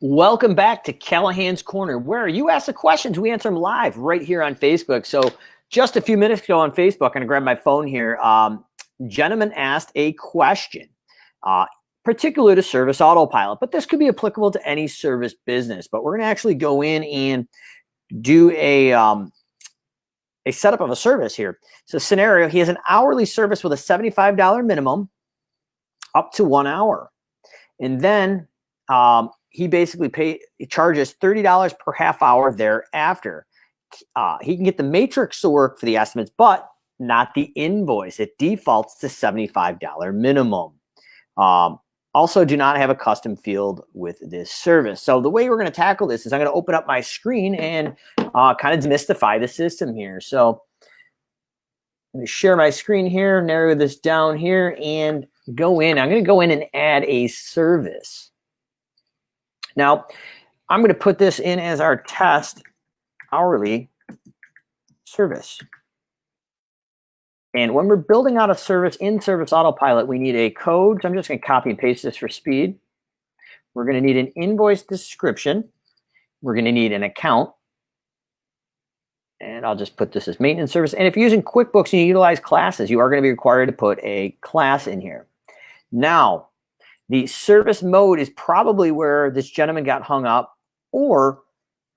Welcome back to Callahan's Corner, where you ask the questions, we answer them live right here on Facebook. So just a few minutes ago on Facebook, I'm going to grab my phone here. Gentleman asked a question, particular to service autopilot, but this could be applicable to any service business. But we're going to actually go in and do a setup of a service here. So scenario, he has an hourly service with a $75 minimum up to 1 hour. And then he basically charges $30 per half hour thereafter. He can get the matrix to work for the estimates, but not the invoice. It defaults to $75 minimum. Also, do not have a custom field with this service. So the way we're going to tackle this is I'm going to open up my screen and kind of demystify the system here. So let me share my screen here, narrow this down here, and go in. I'm going to go in and add a service. Now, I'm going to put this in as our test hourly service. And when we're building out a service in Service Autopilot, we need a code. So I'm just going to copy and paste this for speed. We're going to need an invoice description. We're going to need an account. And I'll just put this as maintenance service. And if you're using QuickBooks and you utilize classes, you are going to be required to put a class in here. Now, the service mode is probably where this gentleman got hung up, or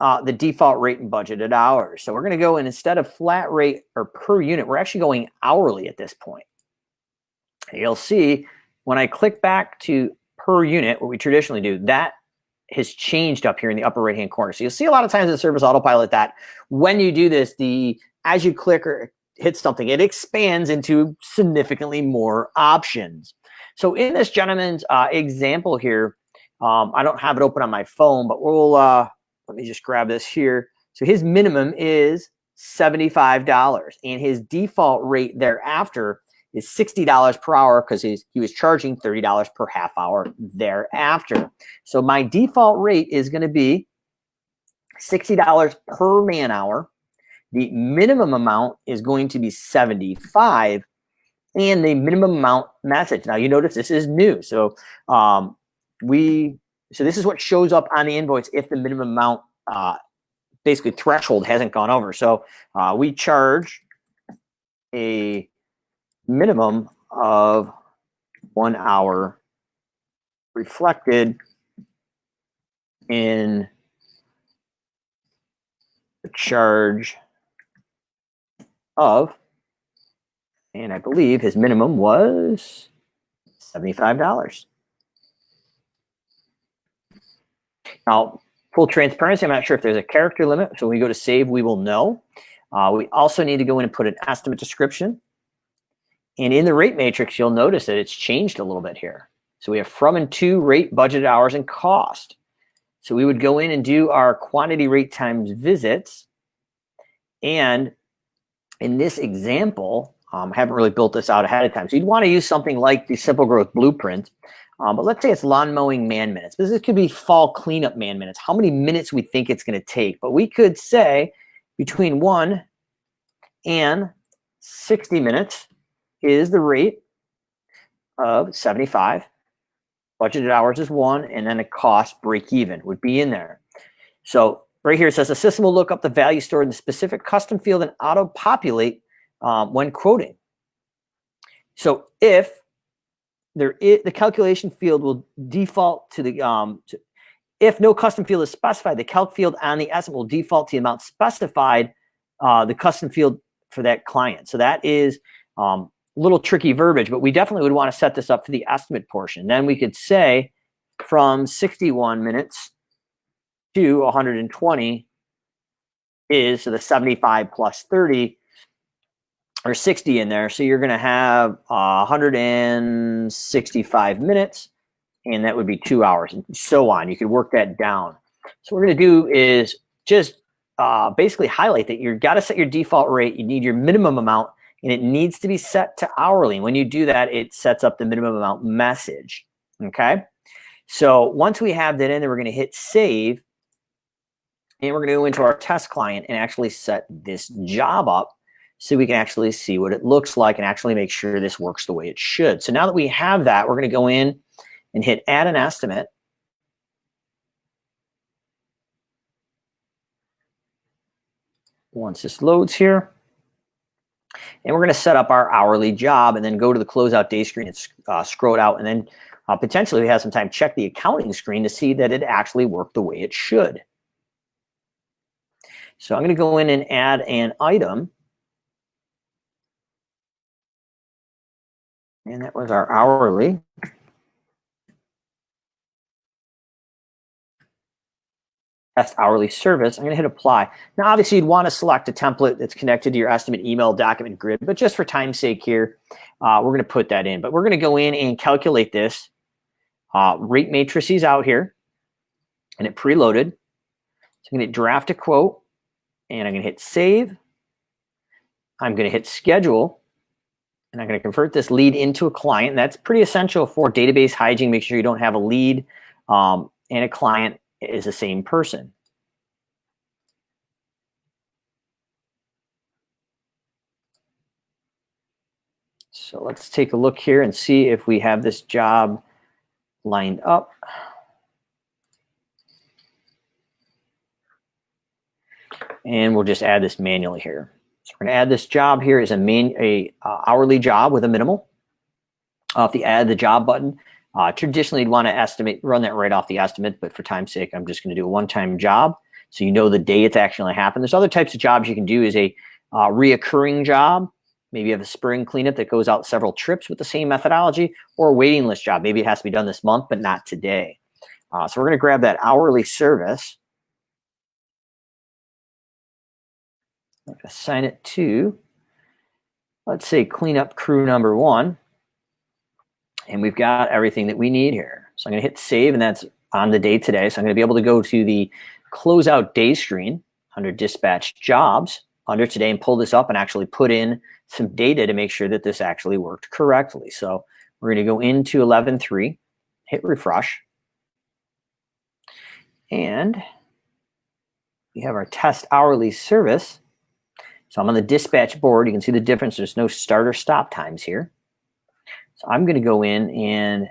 the default rate and budgeted hours. So we're going to go in, instead of flat rate or per unit, we're actually going hourly at this point. You'll see when I click back to per unit, what we traditionally do, that has changed up here in the upper right hand corner. So you'll see a lot of times in Service Autopilot that when you do this, as you click or hit something, it expands into significantly more options. So in this gentleman's example here, I don't have it open on my phone, but we'll let me just grab this here. So his minimum is $75, and his default rate thereafter is $60 per hour because he was charging $30 per half hour thereafter. So my default rate is going to be $60 per man hour. The minimum amount is going to be $75. And the minimum amount message. Now you notice this is new. So this is what shows up on the invoice if the minimum amount basically threshold hasn't gone over. So we charge a minimum of 1 hour reflected in the charge of, and I believe his minimum was $75. Now, full transparency, I'm not sure if there's a character limit. So when we go to save, we will know. We also need to go in and put an estimate description. And in the rate matrix, you'll notice that it's changed a little bit here. So we have from and to rate, budgeted hours, and cost. So we would go in and do our quantity rate times visits. And in this example, I haven't really built this out ahead of time. So you'd want to use something like the SimpleGrowth blueprint. But let's say it's lawn mowing man minutes. This could be fall cleanup man minutes. How many minutes we think it's going to take. But we could say between 1 and 60 minutes is the rate of 75. Budgeted hours is 1. And then the cost break even would be in there. So right here it says the system will look up the value stored in the specific custom field and auto-populate when quoting. So if the calculation field will default to the if no custom field is specified, the calc field on the estimate will default to the amount specified, the custom field for that client. So that is a little tricky verbiage, but we definitely would want to set this up for the estimate portion. Then we could say from 61 minutes to 120 is, so the 75 plus 30 or 60 in there. So you're going to have 165 minutes, and that would be 2 hours, and so on. You could work that down. So what we're going to do is just basically highlight that you've got to set your default rate. You need your minimum amount, and it needs to be set to hourly. When you do that, it sets up the minimum amount message. Okay. So once we have that in there, we're going to hit save, and we're going to go into our test client and actually set this job up so we can actually see what it looks like and actually make sure this works the way it should. So now that we have that, we're going to go in and hit add an estimate. once this loads here. And we're going to set up our hourly job and then go to the closeout day screen and scroll it out. And then potentially we have some time check the accounting screen to see that it actually worked the way it should. So I'm going to go in and add an item. And that was our hourly. Test hourly service. I'm going to hit apply. Now, obviously, you'd want to select a template that's connected to your estimate email document grid, but just for time's sake here, we're going to put that in. But we're going to go in and calculate this. Rate matrices out here, and it preloaded. So I'm going to draft a quote, and I'm going to hit save. I'm going to hit schedule, and I'm going to convert this lead into a client. And that's pretty essential for database hygiene. Make sure you don't have a lead and a client is the same person. So let's take a look here and see if we have this job lined up. And we'll just add this manually here. So we're going to add this job here as a hourly job with a minimal. If you add the job button, traditionally you'd want to run that right off the estimate, but for time's sake, I'm just going to do a one-time job so you know the day it's actually happened. There's other types of jobs you can do is a reoccurring job. Maybe you have a spring cleanup that goes out several trips with the same methodology, or a waiting list job. Maybe it has to be done this month, but not today. So we're going to grab that hourly service. I'm going to assign it to, let's say, cleanup crew number 1. And we've got everything that we need here. So I'm going to hit save, and that's on the day today. So I'm going to be able to go to the closeout day screen under dispatch jobs under today and pull this up and actually put in some data to make sure that this actually worked correctly. So we're going to go into 11.3, hit refresh. And we have our test hourly service. So I'm on the dispatch board. You can see the difference. There's no start or stop times here. So I'm going to go in and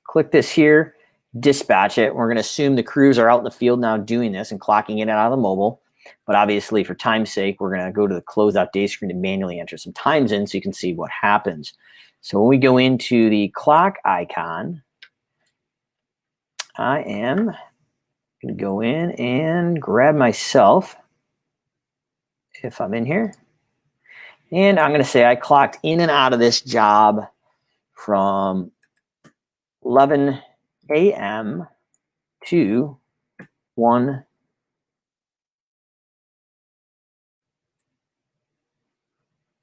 click this here, dispatch it. We're going to assume the crews are out in the field now doing this and clocking in and out of the mobile. But obviously, for time's sake, we're going to go to the closeout day screen and manually enter some times in so you can see what happens. So when we go into the clock icon, I am going to go in and grab myself, if I'm in here. And I'm going to say I clocked in and out of this job from 11 a.m. to 1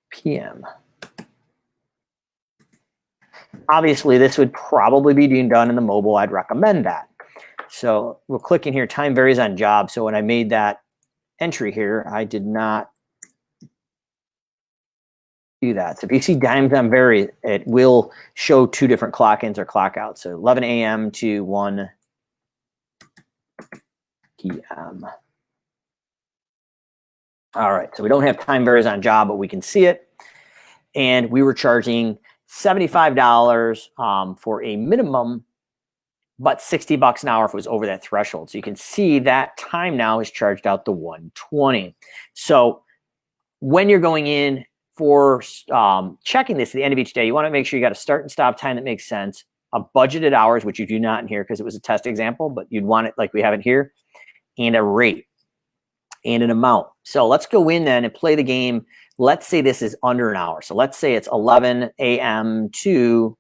p.m. Obviously, this would probably be being done in the mobile. I'd recommend that. So we'll click in here. Time varies on job. So when I made that entry here, I did not do that. So if you see times on vary, it will show 2 different clock ins or clock outs. So 11 a.m. to 1 p.m. All right, so we don't have time varies on job, but we can see it. And we were charging $75 for a minimum, but $60 an hour if it was over that threshold. So you can see that time now is charged out to $120. So when you're going in for checking this at the end of each day, you want to make sure you got a start and stop time that makes sense, a budgeted hours, which you do not in here because it was a test example, but you'd want it like we have it here, and a rate and an amount. So let's go in then and play the game. Let's say this is under an hour. So let's say it's 11 a.m. to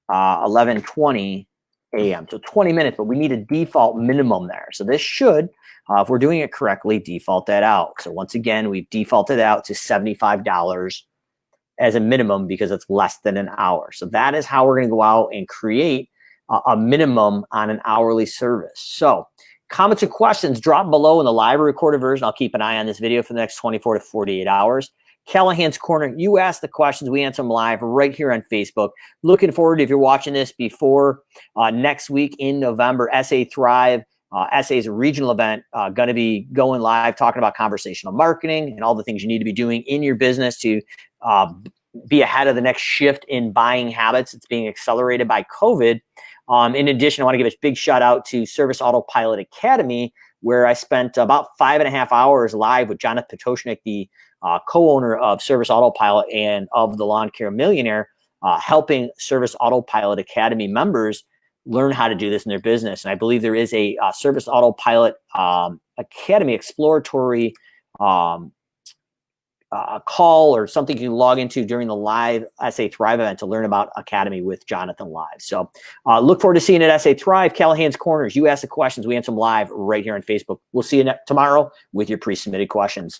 11:20 a.m. So 20 minutes, but we need a default minimum there. So this should, if we're doing it correctly, default that out. So once again, we've defaulted out to $75 as a minimum because it's less than an hour. So that is how we're going to go out and create a minimum on an hourly service. So comments and questions drop below in the live recorded version. I'll keep an eye on this video for the next 24 to 48 hours. Callahan's Corner, you ask the questions, we answer them live right here on Facebook. Looking forward to, if you're watching this before next week in November, SA Thrive, SA's regional event, going to be going live talking about conversational marketing and all the things you need to be doing in your business to be ahead of the next shift in buying habits. It's being accelerated by COVID. In addition, I want to give a big shout out to Service Autopilot Academy, where I spent about 5.5 hours live with Jonathan Petoshnik, the co-owner of Service Autopilot and of the Lawn Care Millionaire, helping Service Autopilot Academy members learn how to do this in their business. And I believe there is a Service Autopilot Academy exploratory call or something you can log into during the live SA Thrive event to learn about Academy with Jonathan live. So look forward to seeing you at SA Thrive, Callahan's Corners. You ask the questions, we answer them live right here on Facebook. We'll see you tomorrow with your pre-submitted questions.